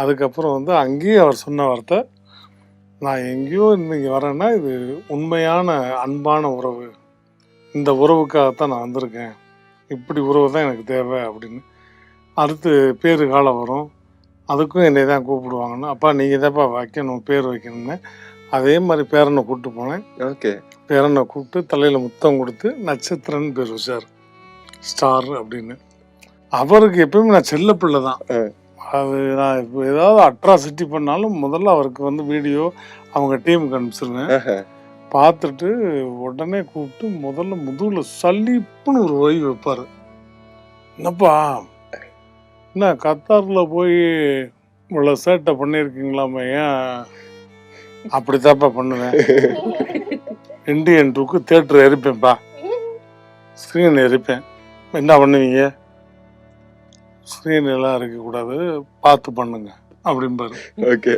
அதுக்கப்புறம் வந்து அங்கேயும் அவர் சொன்ன வார்த்தை, நான் எங்கேயோ இன்னைக்கு வரேன்னா இது உண்மையான அன்பான உறவு, இந்த உறவுக்காகத்தான் நான் வந்திருக்கேன், இப்படி உறவு தான் எனக்கு தேவை அப்படின்னு. அடுத்து பேரு காலம் வரும், அதுக்கும் என்னை தான் கூப்பிடுவாங்கன்னு, அப்பா நீங்கள் தான்ப்பா வைக்கணும், பேர் வைக்கணும்னு. அதே மாதிரி பேரனை கூப்பிட்டு போனேன். ஓகே. பேரனை கூப்பிட்டு தலையில் முத்தம் கொடுத்து நட்சத்திரன்னு பேர் வச்சார், ஸ்டார் அப்படின்னு. அவருக்கு எப்பயுமே நான் செல்ல பிள்ளை தான். அது நான் இப்போ ஏதாவது அட்ராசிட்டி பண்ணாலும் முதல்ல அவருக்கு வந்து வீடியோ அவங்க டீமுக்கு அனுப்பிச்சிருவேன். பார்த்துட்டு உடனே கூப்பிட்டு முதல்ல முதுகில் சலிப்புன்னு ஒரு ஓய்வு வைப்பார். என்னப்பா என்ன கத்தாரில் போய் இவ்வளோ சேட்டை பண்ணியிருக்கீங்களாமே, ஏன்? அப்படித்தாப்பா பண்ணுவேன். இண்டியன் 2க்கு தேட்டர் எரிப்பேன்ப்பா, ஸ்க்ரீன் எரிப்பேன். என்ன பண்ணுவீங்க? ஸ்க்ரீன் எல்லாம் இருக்கக்கூடாது, பார்த்து பண்ணுங்க அப்படின்பாரு. ஓகே.